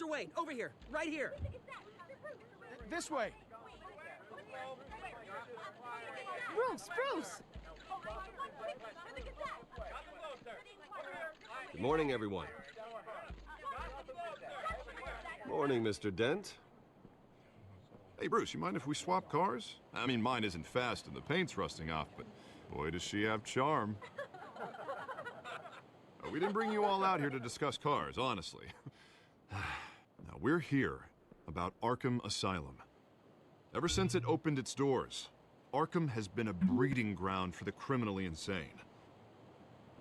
Mr. Wayne, over here, right here. This way. Bruce! Good morning, everyone. Morning, Mr. Dent. Hey, Bruce, you mind if we swap cars? I mean, mine isn't fast and the paint's rusting off, but boy, does she have charm. We didn't bring you all out here to discuss cars, honestly. Now, we're here about Arkham Asylum. Ever since it opened its doors, Arkham has been a breeding ground for the criminally insane.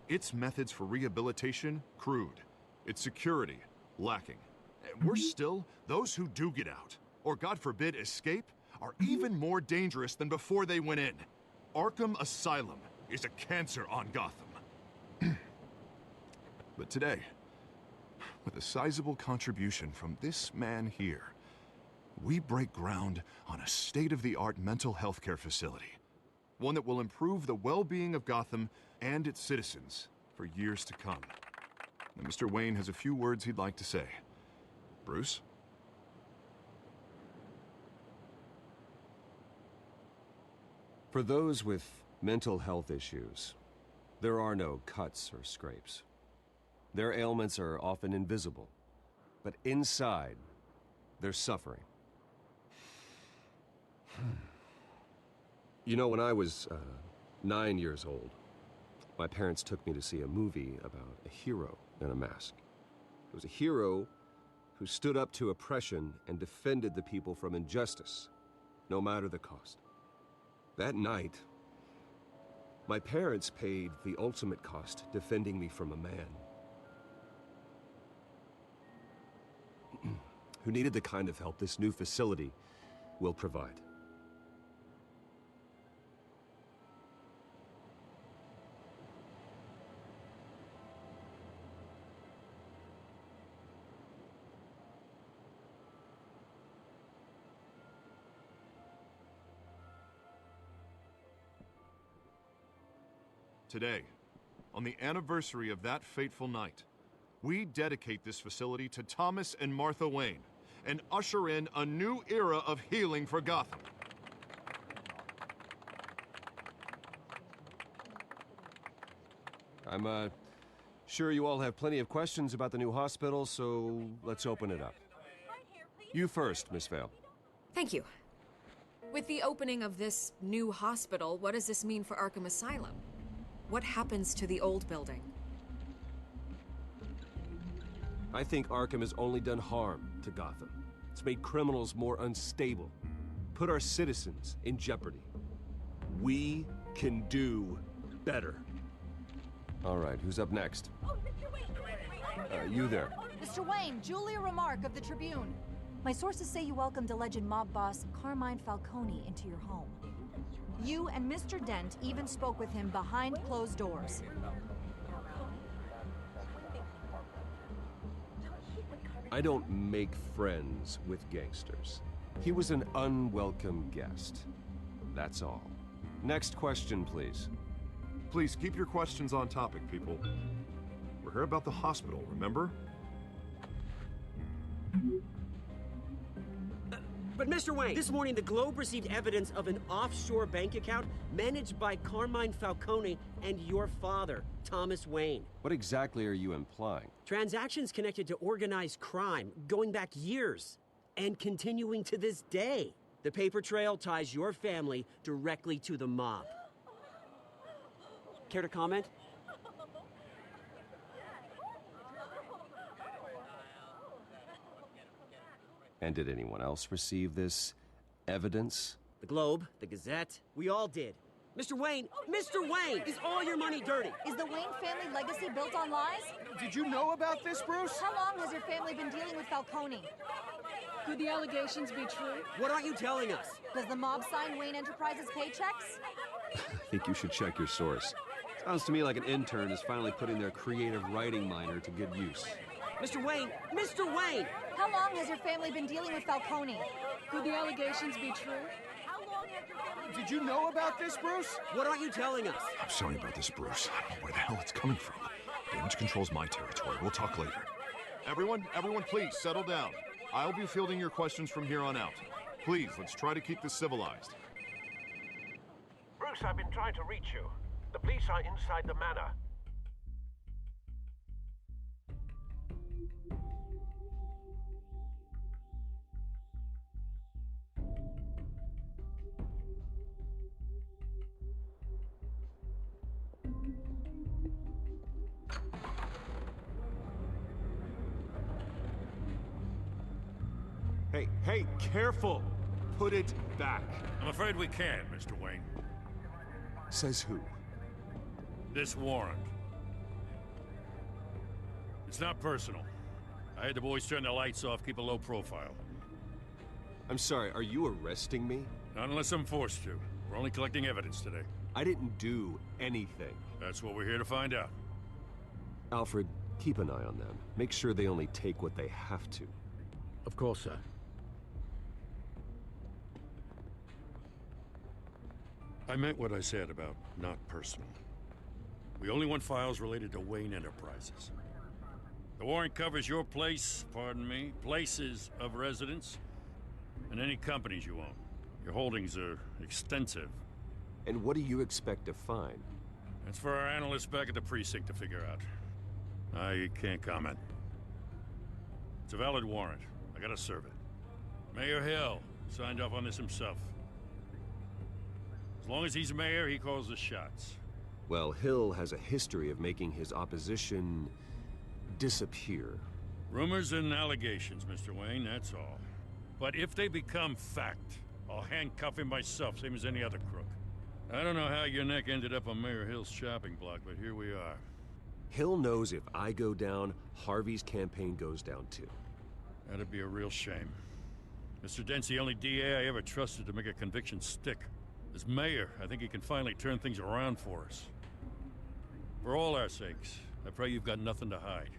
Its methods for rehabilitation, crude. Its security, lacking. And worse still, those who do get out, or God forbid, escape, are even more dangerous than before they went in. Arkham Asylum is a cancer on Gotham. But today, with a sizable contribution from this man here, we break ground on a state-of-the-art mental health care facility. One that will improve the well-being of Gotham and its citizens for years to come. And Mr. Wayne has a few words he'd like to say. Bruce? For those with mental health issues, there are no cuts or scrapes. Their ailments are often invisible, but inside, they're suffering. You know, when I was 9 years old, my parents took me to see a movie about a hero in a mask. It was a hero who stood up to oppression and defended the people from injustice, no matter the cost. That night, my parents paid the ultimate cost defending me from a man who needed the kind of help this new facility will provide. Today, on the anniversary of that fateful night, we dedicate this facility to Thomas and Martha Wayne and usher in a new era of healing for Gotham. I'm sure you all have plenty of questions about the new hospital, so let's open it up. You first, Miss Vale. Thank you. With the opening of this new hospital, what does this mean for Arkham Asylum? What happens to the old building? I think Arkham has only done harm to Gotham. It's made criminals more unstable, put our citizens in jeopardy. We can do better. All right, who's up next? You there. Mr. Wayne, Julia Remark of the Tribune. My sources say you welcomed alleged mob boss Carmine Falcone into your home. You and Mr. Dent even spoke with him behind closed doors. I don't make friends with gangsters. He was an unwelcome guest. That's all. Next question, please. Please keep your questions on topic, people. We're here about the hospital, remember? But Mr. Wayne, this morning the Globe received evidence of an offshore bank account managed by Carmine Falcone and your father, Thomas Wayne. What exactly are you implying? Transactions connected to organized crime going back years and continuing to this day. The paper trail ties your family directly to the mob. Care to comment? And did anyone else receive this evidence? The Globe, the Gazette, we all did. Mr. Wayne, is all your money dirty? Is the Wayne family legacy built on lies? Did you know about this, Bruce? How long has your family been dealing with Falcone? Could the allegations be true? What aren't you telling us? Does the mob sign Wayne Enterprises paychecks? I think you should check your source. Sounds to me like an intern is finally putting their creative writing minor to good use. Mr. Wayne! How long has your family been dealing with Falcone? Could the allegations be true? Did you know about this, Bruce? What aren't you telling us? I'm sorry about this, Bruce. I don't know where the hell it's coming from. Damage control's my territory. We'll talk later. Everyone, please settle down. I'll be fielding your questions from here on out. Please, let's try to keep this civilized. Bruce, I've been trying to reach you. The police are inside the manor. Hey, careful! Put it back. I'm afraid we can't, Mr. Wayne. Says who? This warrant. It's not personal. I had the boys turn the lights off, keep a low profile. I'm sorry, are you arresting me? Not unless I'm forced to. We're only collecting evidence today. I didn't do anything. That's what we're here to find out. Alfred, keep an eye on them. Make sure they only take what they have to. Of course, sir. I meant what I said about not personal. We only want files related to Wayne Enterprises. The warrant covers your place, pardon me, places of residence, and any companies you own. Your holdings are extensive. And what do you expect to find? That's for our analysts back at the precinct to figure out. I can't comment. It's a valid warrant. I gotta serve it. Mayor Hill signed off on this himself. As long as he's mayor, he calls the shots. Well, Hill has a history of making his opposition disappear. Rumors and allegations, Mr. Wayne, that's all. But if they become fact, I'll handcuff him myself, same as any other crook. I don't know how your neck ended up on Mayor Hill's shopping block, but here we are. Hill knows if I go down, Harvey's campaign goes down too. That'd be a real shame. Mr. Dent's the only DA I ever trusted to make a conviction stick. As mayor, I think he can finally turn things around for us. For all our sakes, I pray you've got nothing to hide.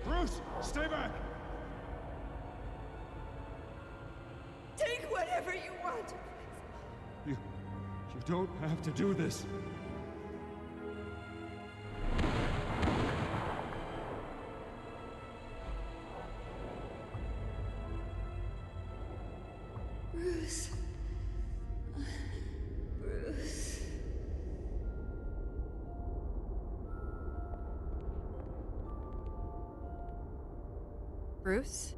Bruce, stay back! Take whatever you want. You don't have to do this. Bruce. Bruce. Bruce?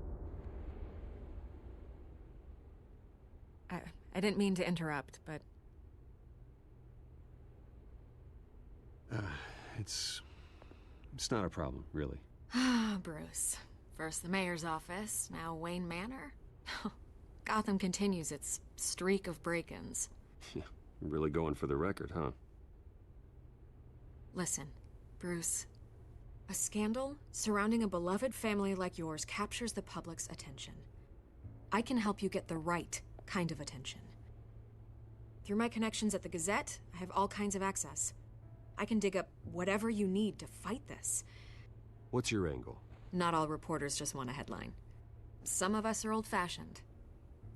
I didn't mean to interrupt, but... It's not a problem, really. Ah, Bruce. First the mayor's office, now Wayne Manor. Gotham continues its streak of break-ins. Yeah, you're really going for the record, huh? Listen, Bruce. A scandal surrounding a beloved family like yours captures the public's attention. I can help you get the right kind of attention. Through my connections at the Gazette, I have all kinds of access. I can dig up whatever you need to fight this. What's your angle? Not all reporters just want a headline. Some of us are old-fashioned.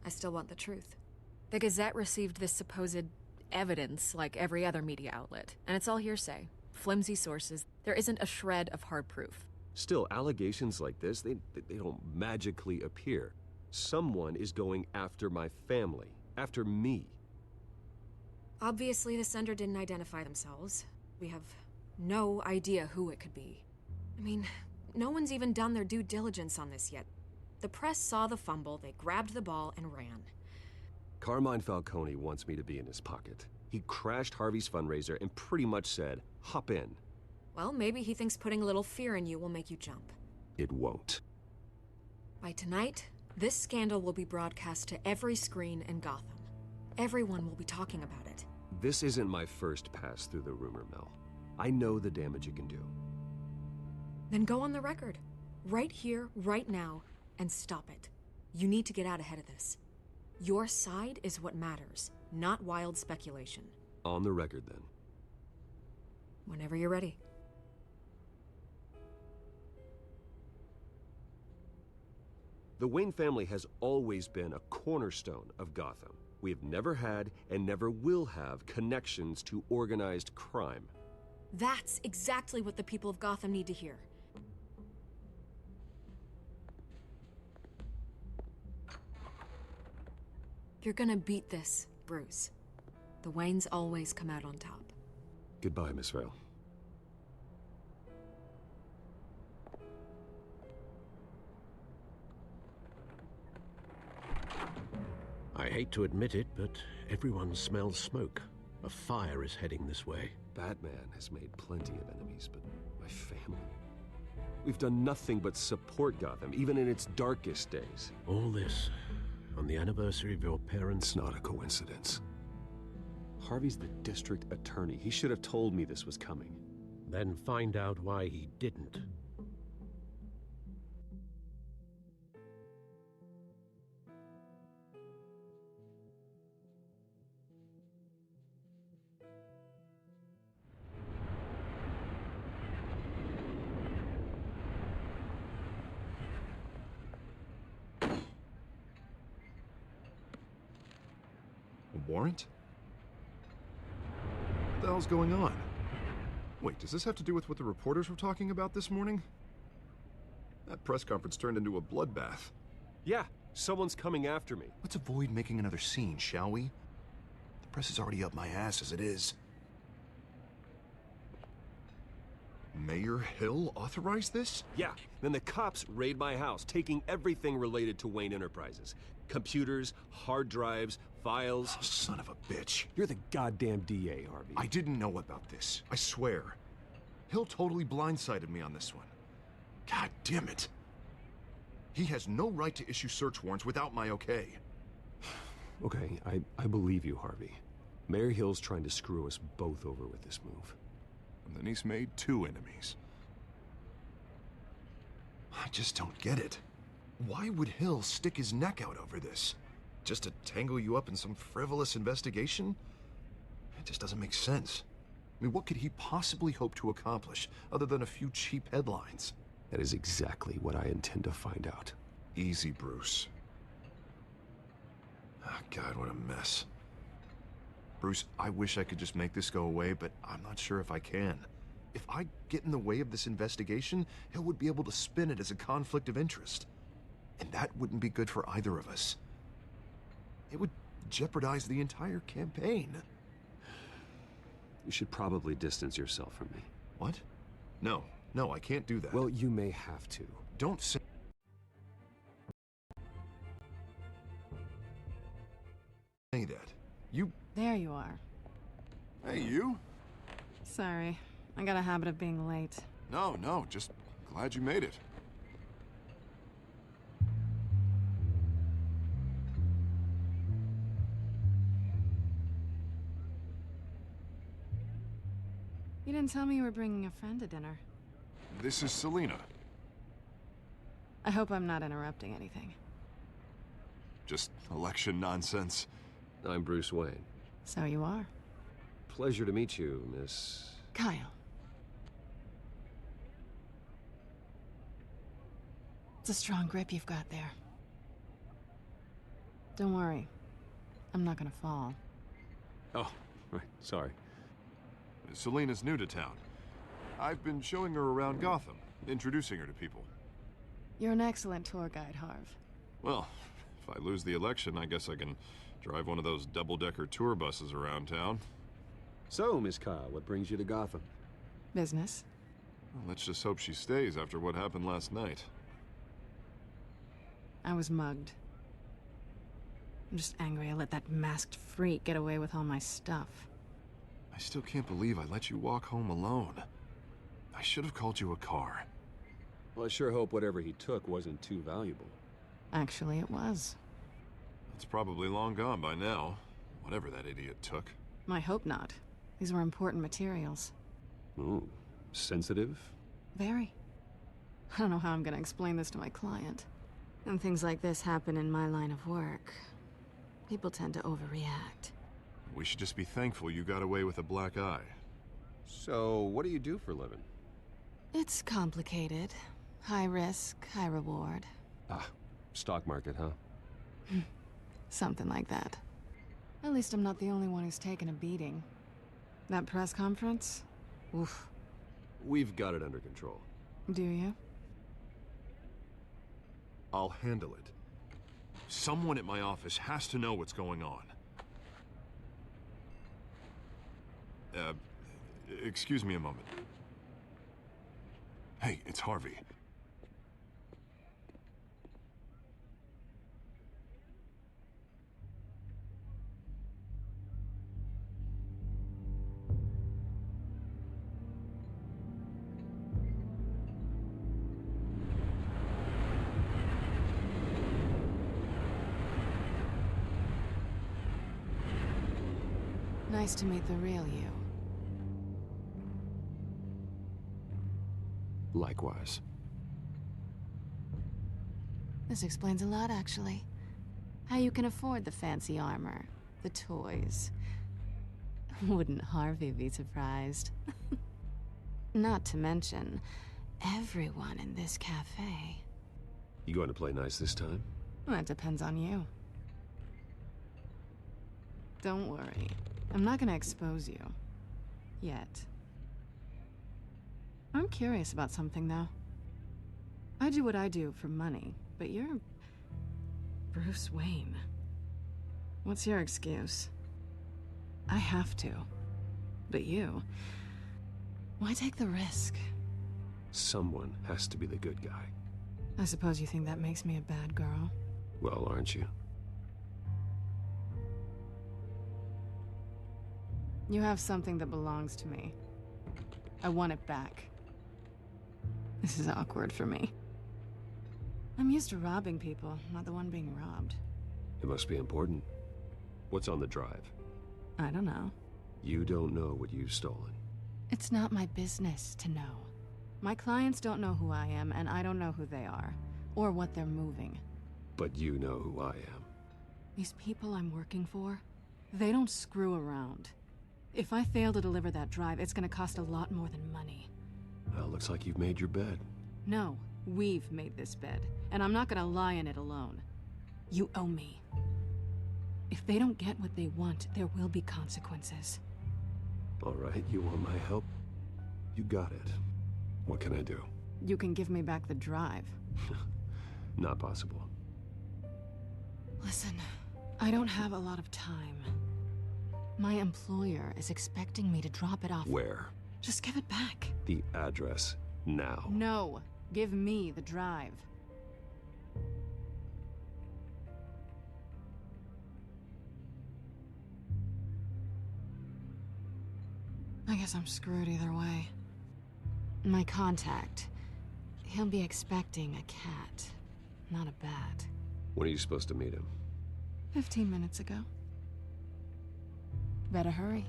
I still want the truth. The Gazette received this supposed evidence like every other media outlet, and it's all hearsay. Flimsy sources. There isn't a shred of hard proof. Still, allegations like this, they don't magically appear. Someone is going after my family, after me. Obviously, the sender didn't identify themselves. We have no idea who it could be. I mean, no one's even done their due diligence on this yet. The press saw the fumble, they grabbed the ball and ran. Carmine Falcone wants me to be in his pocket. He crashed Harvey's fundraiser and pretty much said, hop in. Well, maybe he thinks putting a little fear in you will make you jump. It won't. By tonight, this scandal will be broadcast to every screen in Gotham. Everyone will be talking about it. This isn't my first pass through the rumor mill. I know the damage it can do. Then go on the record. Right here, right now, and stop it. You need to get out ahead of this. Your side is what matters, not wild speculation. On the record, then. Whenever you're ready. The Wayne family has always been a cornerstone of Gotham. We have never had and never will have connections to organized crime. That's exactly what the people of Gotham need to hear. You're gonna beat this, Bruce. The Waynes always come out on top. Goodbye, Miss Vale. I hate to admit it, but everyone smells smoke. A fire is heading this way. Batman has made plenty of enemies, but my family? We've done nothing but support Gotham, even in its darkest days. All this on the anniversary of your parents'... It's not a coincidence. Harvey's the district attorney. He should have told me this was coming. Then find out why he didn't. A warrant? What the hell's going on? Wait, does this have to do with what the reporters were talking about this morning? That press conference turned into a bloodbath. Yeah, someone's coming after me. Let's avoid making another scene, shall we? The press is already up my ass as it is. Mayor Hill authorized this? Yeah, then the cops raid my house, taking everything related to Wayne Enterprises. Computers, hard drives, files. Oh, son of a bitch. You're the goddamn DA, Harvey. I didn't know about this. I swear. Hill totally blindsided me on this one. God damn it. He has no right to issue search warrants without my okay. Okay, I believe you, Harvey. Mayor Hill's trying to screw us both over with this move. And then he's made two enemies. I just don't get it. Why would Hill stick his neck out over this? Just to tangle you up in some frivolous investigation? It just doesn't make sense. I mean, what could he possibly hope to accomplish other than a few cheap headlines? That is exactly what I intend to find out. Easy, Bruce. Oh, God, what a mess. Bruce, I wish I could just make this go away, but I'm not sure if I can. If I get in the way of this investigation, Hill would be able to spin it as a conflict of interest. And that wouldn't be good for either of us. It would jeopardize the entire campaign. You should probably distance yourself from me. What? No, I can't do that. Well, you may have to. Don't say... that. You... There you are. Hey, you? Sorry, I got a habit of being late. No, just glad you made it. You didn't tell me you were bringing a friend to dinner. This is Selina. I hope I'm not interrupting anything. Just election nonsense. I'm Bruce Wayne. So you are. Pleasure to meet you, Miss... Kyle. It's a strong grip you've got there. Don't worry. I'm not gonna fall. Oh, right, sorry. Selina's new to town. I've been showing her around Gotham, introducing her to people. You're an excellent tour guide, Harv. Well, if I lose the election, I guess I can drive one of those double-decker tour buses around town. So, Miss Kyle, what brings you to Gotham? Business. Well, let's just hope she stays after what happened last night. I was mugged. I'm just angry I let that masked freak get away with all my stuff. I still can't believe I let you walk home alone. I should have called you a car. Well, I sure hope whatever he took wasn't too valuable. Actually, it was. It's probably long gone by now, whatever that idiot took. I hope not. These were important materials. Ooh, sensitive? Very. I don't know how I'm gonna explain this to my client. When things like this happen in my line of work, people tend to overreact. We should just be thankful you got away with a black eye. So, what do you do for a living? It's complicated. High risk, high reward. Ah, stock market, huh? Something like that. At least I'm not the only one who's taken a beating. That press conference? Oof. We've got it under control. Do you? I'll handle it. Someone at my office has to know what's going on. Excuse me a moment. Hey, it's Harvey. Nice to meet the real you. Likewise. This explains a lot, actually. How you can afford the fancy armor, the toys. Wouldn't Harvey be surprised? Not to mention, everyone in this cafe. You going to play nice this time? Well, that depends on you. Don't worry. I'm not gonna expose you. Yet. I'm curious about something, though. I do what I do for money, but you're... Bruce Wayne. What's your excuse? I have to. But you... Why take the risk? Someone has to be the good guy. I suppose you think that makes me a bad girl? Well, aren't you? You have something that belongs to me. I want it back. This is awkward for me. I'm used to robbing people, not the one being robbed. It must be important. What's on the drive? I don't know. You don't know what you've stolen. It's not my business to know. My clients don't know who I am, and I don't know who they are, or what they're moving. But you know who I am. These people I'm working for, they don't screw around. If I fail to deliver that drive, it's gonna cost a lot more than money. Well, looks like you've made your bed. No, we've made this bed, and I'm not gonna lie in it alone. You owe me. If they don't get what they want, there will be consequences. All right, you want my help? You got it. What can I do? You can give me back the drive. Not possible. Listen, I don't have a lot of time. My employer is expecting me to drop it off. Where? Just give it back. The address, now. No, give me the drive. I guess I'm screwed either way. My contact, he'll be expecting a cat, not a bat. When are you supposed to meet him? 15 minutes ago. Better hurry.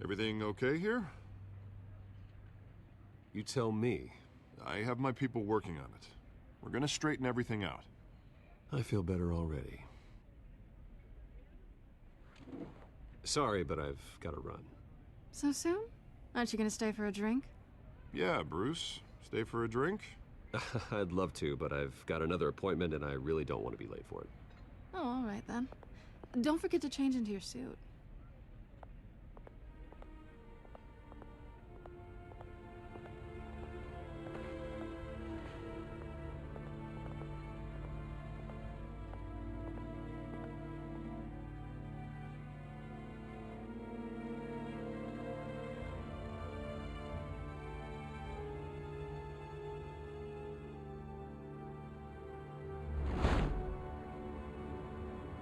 Everything okay here? You tell me. I have my people working on it. We're gonna straighten everything out. I feel better already. Sorry, but I've got to run. So soon? Aren't you gonna stay for a drink? Yeah, Bruce. Stay for a drink? I'd love to, but I've got another appointment and I really don't want to be late for it. Oh, all right then. Don't forget to change into your suit.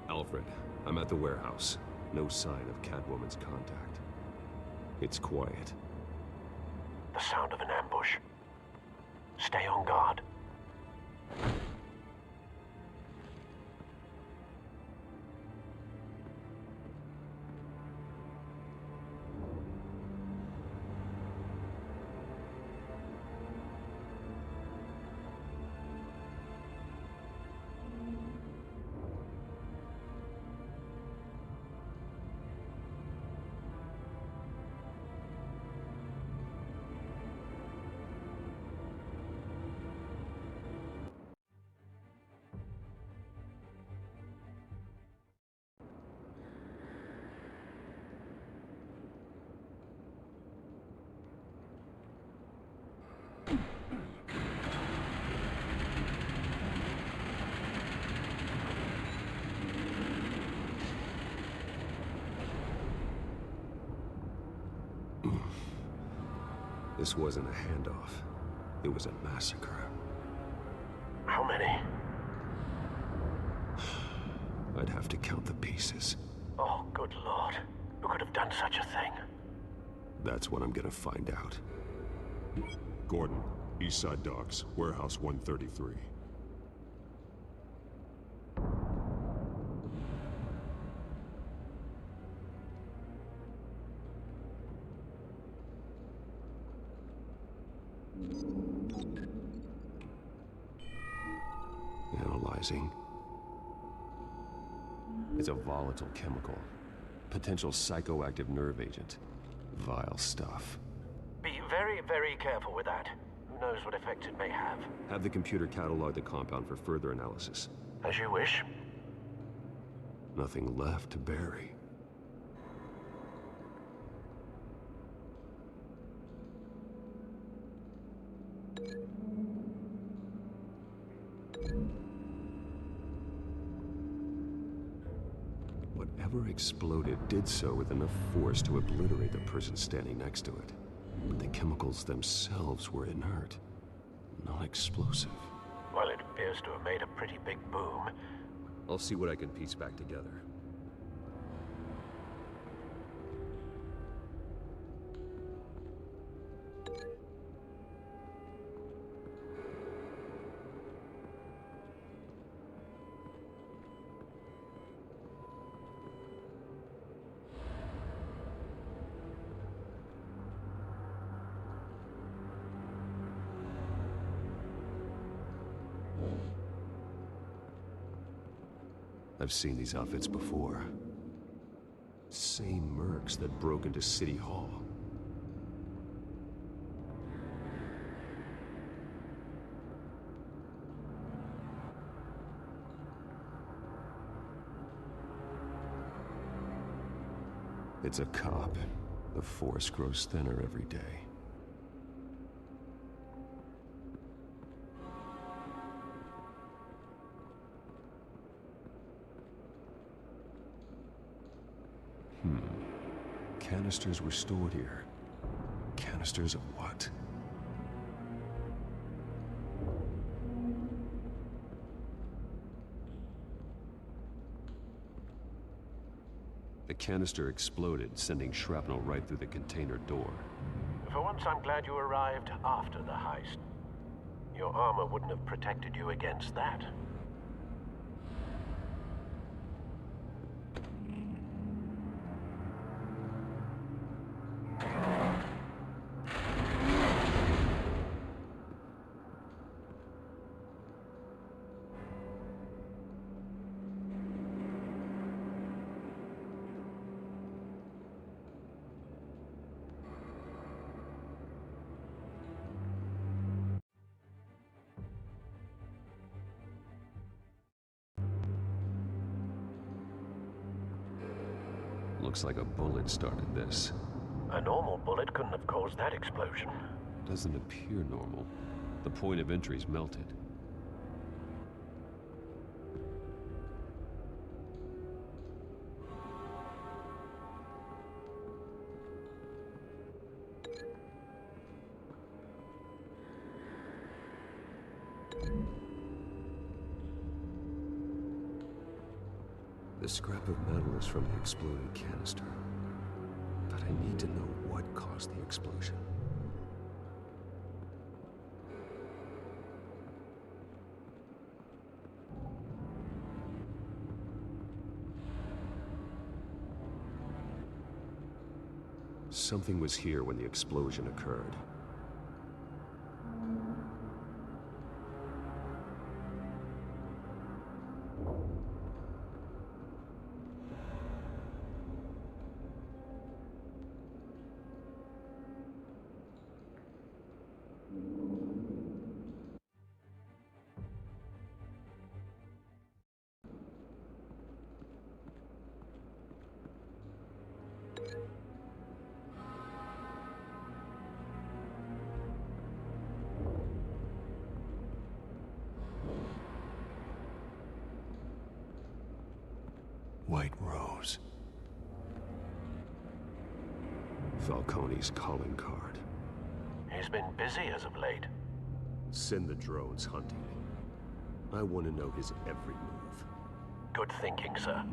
Alfred, I'm at the warehouse. No sign of Catwoman's contact. It's quiet. The sound of an ambush. Stay on guard. This wasn't a handoff. It was a massacre. How many? I'd have to count the pieces. Oh, good lord. Who could have done such a thing? That's what I'm gonna find out. Gordon, Eastside Docks, Warehouse 133. Analyzing. It's a volatile chemical. Potential psychoactive nerve agent. Vile stuff. Be very, very careful with that. Who knows what effects it may have. Have the computer catalog the compound for further analysis. As you wish. Nothing left to bury. Whatever exploded did so with enough force to obliterate the person standing next to it. But the chemicals themselves were inert, not explosive. Well, it appears to have made a pretty big boom. I'll see what I can piece back together. I've seen these outfits before. Same mercs that broke into City Hall. It's a cop. The force grows thinner every day. Canisters were stored here. Canisters of what? The canister exploded, sending shrapnel right through the container door. For once, I'm glad you arrived after the heist. Your armor wouldn't have protected you against that. Looks like a bullet started this. A normal bullet couldn't have caused that explosion. Doesn't appear normal. The point of entry's melted. The scrap of metal is from the exploded canister. But I need to know what caused the explosion. Something was here when the explosion occurred. White Rose. Falcone's calling card. He's been busy as of late. Send the drones hunting. I want to know his every move. Good thinking, sir.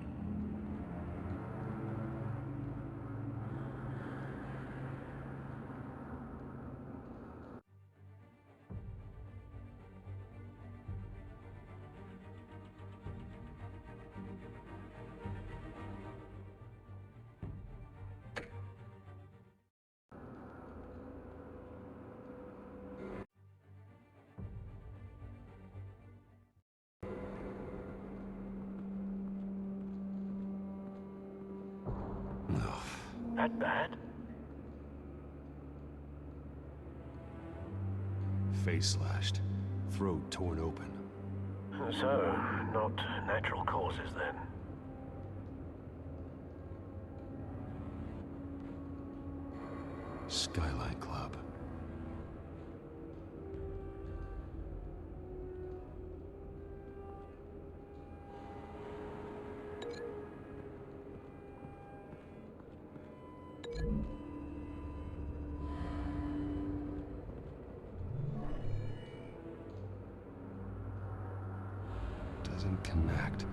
That bad? Face slashed, throat torn open. So, not natural causes then. Skyline Club. Doesn't connect.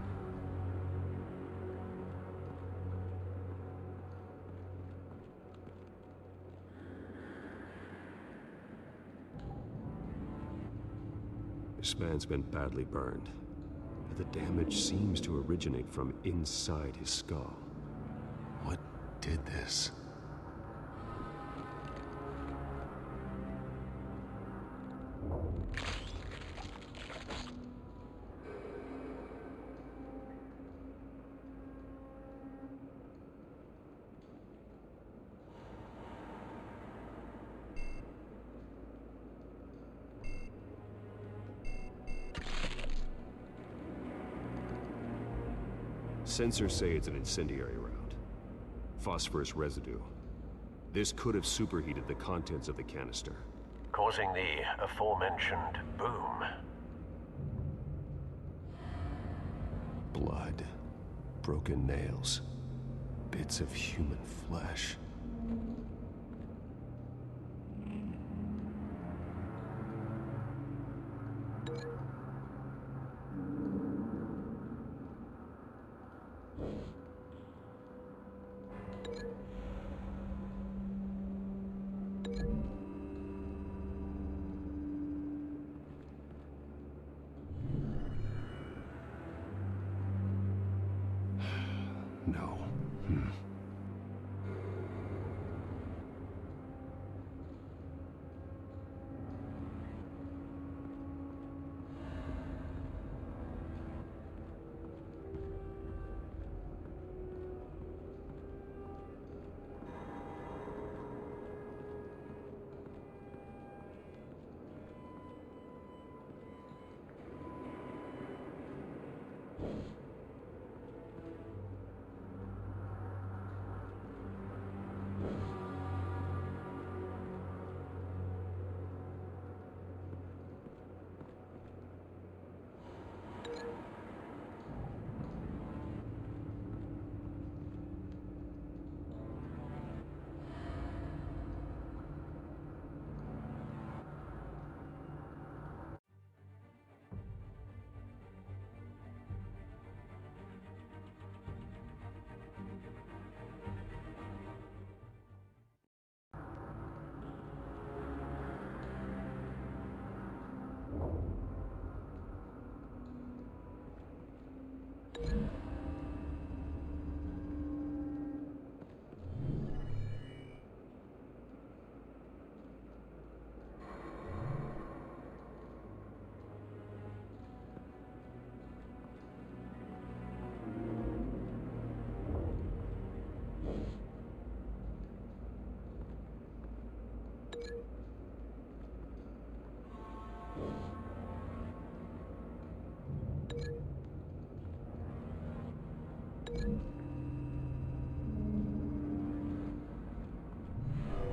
This man's been badly burned, but the damage seems to originate from inside his skull. What did this? Sensors say it's an incendiary round. Phosphorus residue. This could have superheated the contents of the canister, causing the aforementioned boom. Blood, broken nails, bits of human flesh. No.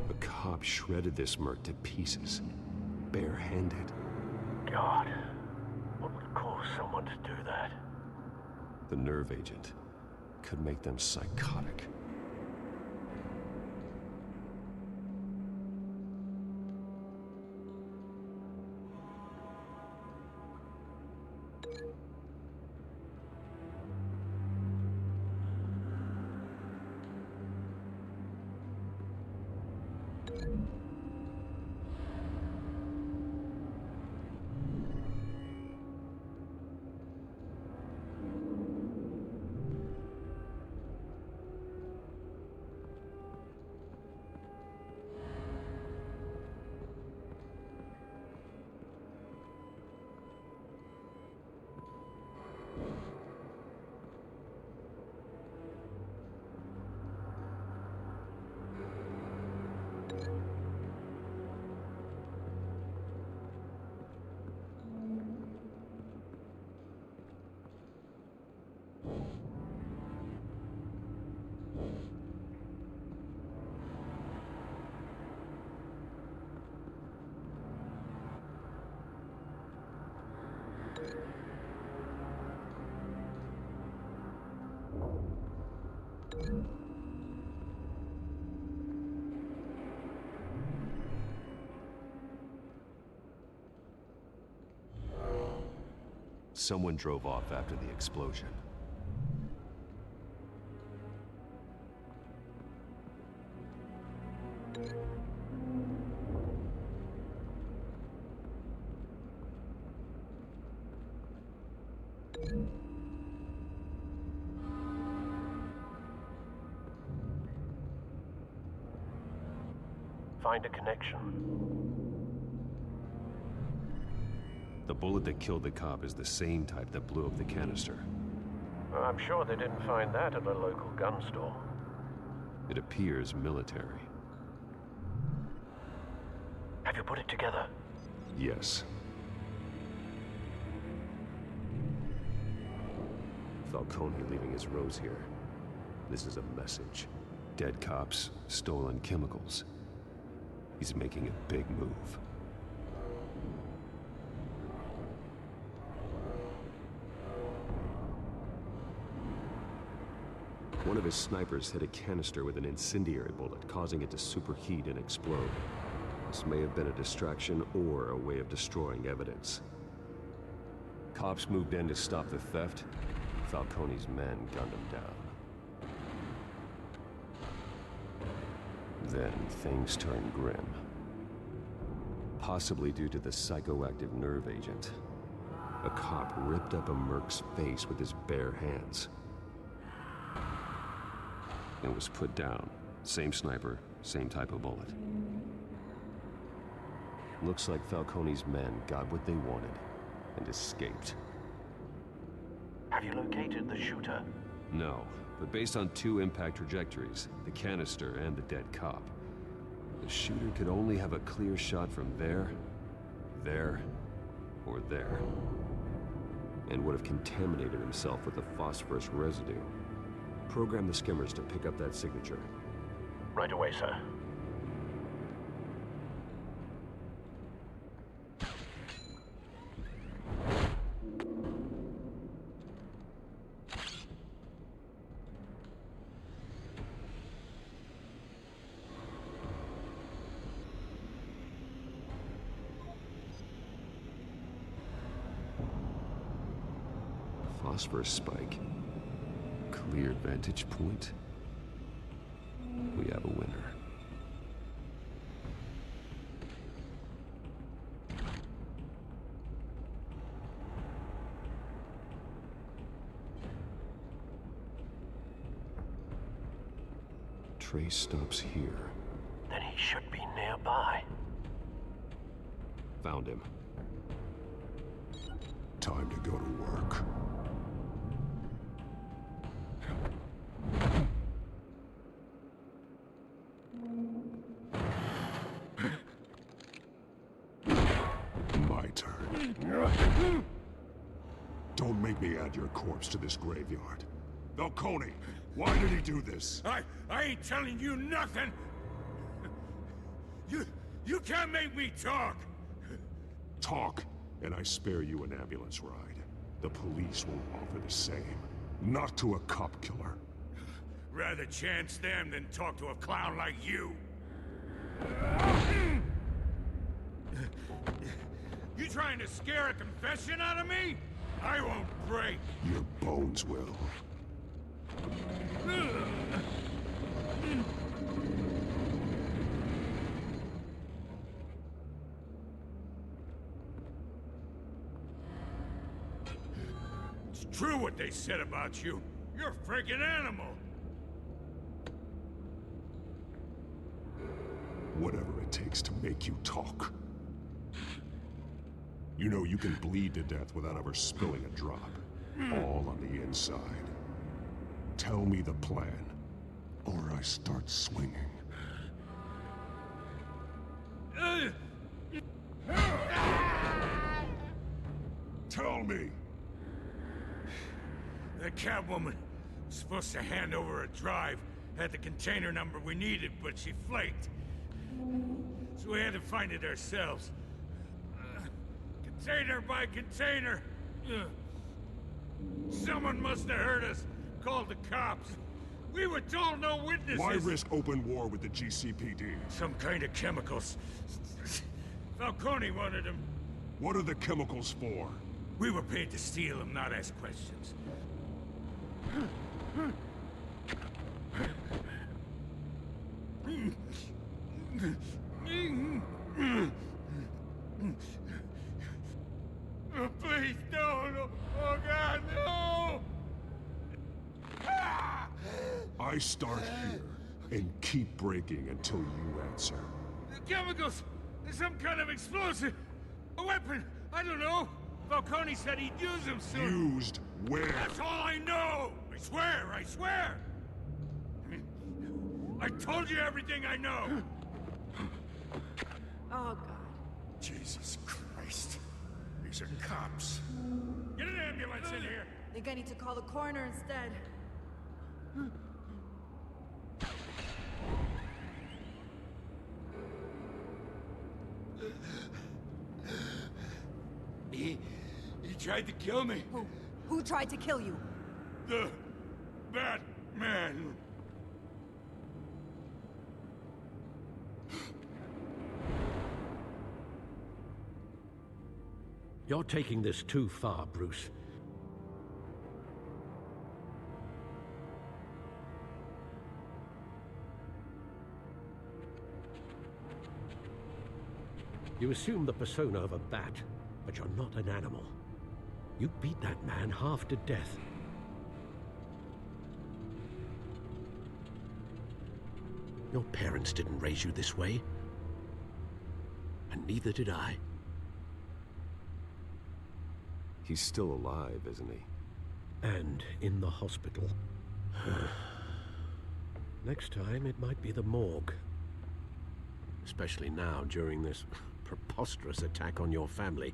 A cop shredded this merc to pieces, barehanded. God, what would cause someone to do that? The nerve agent could make them psychotic. Someone drove off after the explosion. Find a connection. The bullet that killed the cop is the same type that blew up the canister. I'm sure they didn't find that at a local gun store. It appears military. Have you put it together? Yes. Falcone leaving his rose here. This is a message. Dead cops, stolen chemicals. He's making a big move. One of his snipers hit a canister with an incendiary bullet, causing it to superheat and explode. This may have been a distraction or a way of destroying evidence. Cops moved in to stop the theft. Falcone's men gunned him down. Then things turned grim. Possibly due to the psychoactive nerve agent. A cop ripped up a merc's face with his bare hands. And was put down. Same sniper, same type of bullet. Looks like Falcone's men got what they wanted and escaped. Have you located the shooter? No, but based on two impact trajectories, the canister and the dead cop, the shooter could only have a clear shot from there, or there, and would have contaminated himself with the phosphorus residue. Program the skimmers to pick up that signature. Right away, sir. Phosphorus spike. Clear vantage point. We have a winner. Trace stops here. Then he should be nearby. Found him. Time to go to work. My turn. Don't make me add your corpse to this graveyard. Falcone, why did he do this? I ain't telling you nothing! You can't make me talk! Talk, and I spare you an ambulance ride. The police won't offer the same. Not to a cop killer. Rather chance them than talk to a clown like you. You trying to scare a confession out of me? I won't break. Your bones will. It's true what they said about you. You're a freaking animal. Whatever it takes to make you talk. You know you can bleed to death without ever spilling a drop. All on the inside. Tell me the plan, or I start swinging. Tell me! The Catwoman was supposed to hand over a drive, had the container number we needed, but she flaked. So we had to find it ourselves. Container by container. Someone must have heard us, called the cops. We were told no witnesses. Why risk open war with the GCPD? Some kind of chemicals. Falcone wanted them. What are the chemicals for? We were paid to steal them, not ask questions. Oh, please don't! Oh God, no! I start here and keep breaking until you answer. The chemicals! There's some kind of explosive! A weapon! I don't know! Falcone said he'd use them soon! Used where? That's all I know! I swear! I swear! I told you everything I know! Oh, God. Jesus Christ. These are cops. Get an ambulance in here! I think I need to call the coroner instead. He tried to kill me. Who tried to kill you? The Batman. You're taking this too far, Bruce. You assume the persona of a bat, but you're not an animal. You beat that man half to death. Your parents didn't raise you this way. And neither did I. He's still alive, isn't he? And in the hospital. Next time, it might be the morgue. Especially now, during this preposterous attack on your family.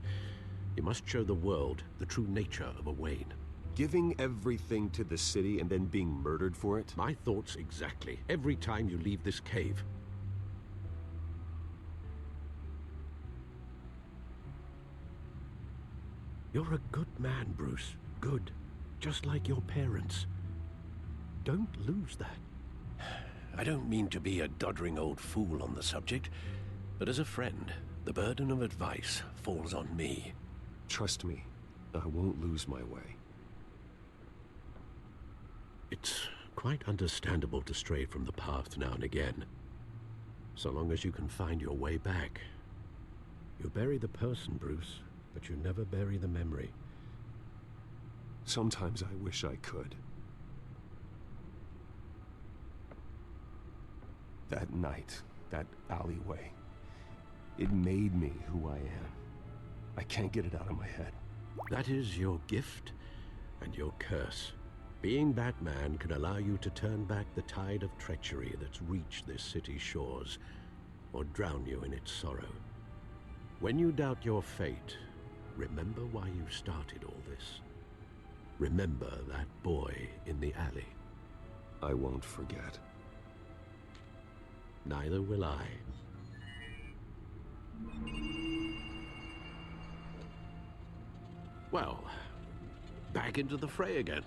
You must show the world the true nature of a Wayne. Giving everything to the city and then being murdered for it? My thoughts exactly. Every time you leave this cave. You're a good man, Bruce. Good. Just like your parents. Don't lose that. I don't mean to be a doddering old fool on the subject, but as a friend, the burden of advice falls on me. Trust me, I won't lose my way. It's quite understandable to stray from the path now and again. So long as you can find your way back. You bury the person, Bruce, but you never bury the memory. Sometimes I wish I could. That night, that alleyway, it made me who I am. I can't get it out of my head. That is your gift and your curse. Being Batman can allow you to turn back the tide of treachery that's reached this city's shores, or drown you in its sorrow. When you doubt your fate, remember why you started all this. Remember that boy in the alley. I won't forget. Neither will I. Well, back into the fray again.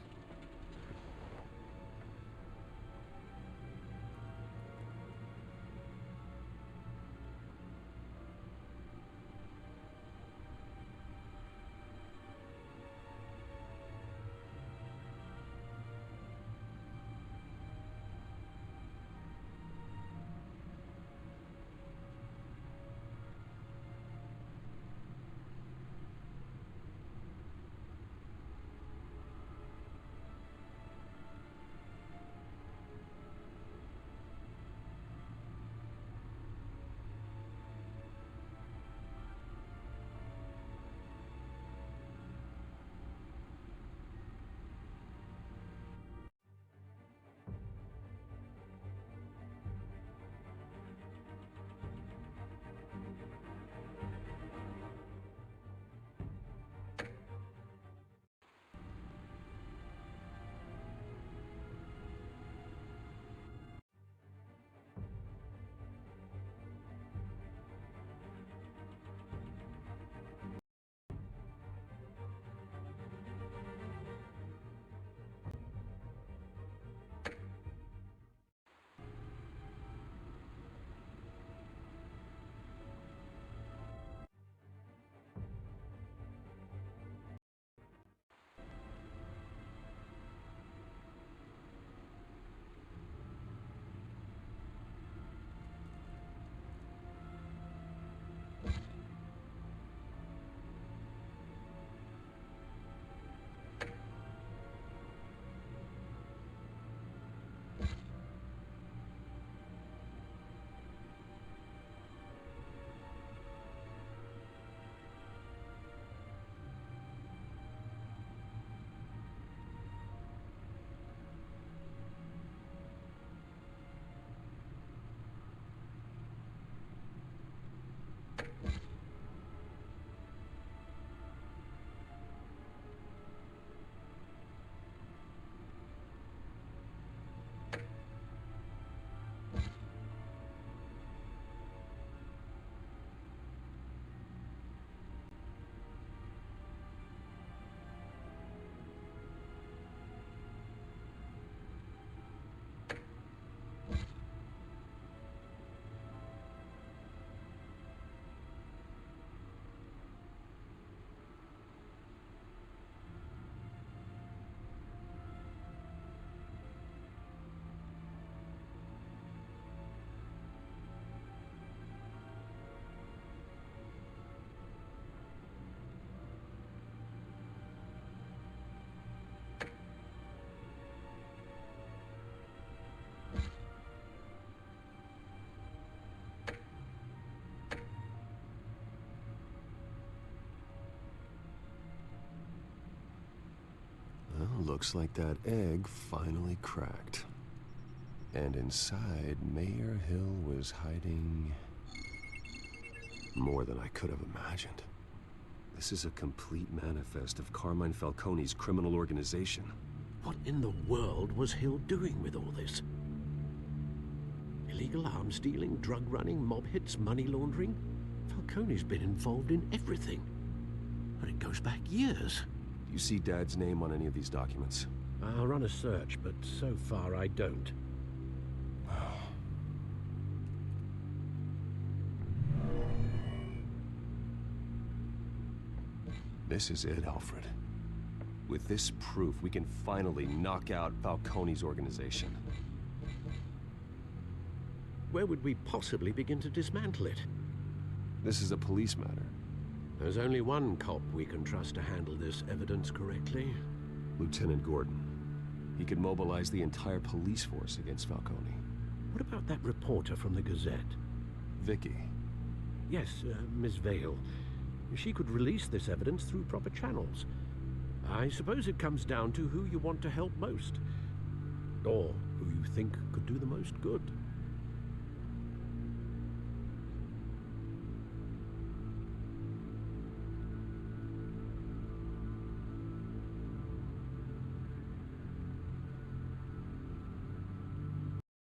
Looks like that egg finally cracked. And inside, Mayor Hill was hiding more than I could have imagined. This is a complete manifest of Carmine Falcone's criminal organization. What in the world was Hill doing with all this? Illegal arms dealing, drug running, mob hits, money laundering? Falcone's been involved in everything. And it goes back years. Do you see Dad's name on any of these documents? I'll run a search, but so far I don't. This is it, Alfred. With this proof, we can finally knock out Falcone's organization. Where would we possibly begin to dismantle it? This is a police matter. There's only one cop we can trust to handle this evidence correctly. Lieutenant Gordon. He could mobilize the entire police force against Falcone. What about that reporter from the Gazette? Vicky. Yes, Miss Vale. She could release this evidence through proper channels. I suppose it comes down to who you want to help most. Or who you think could do the most good.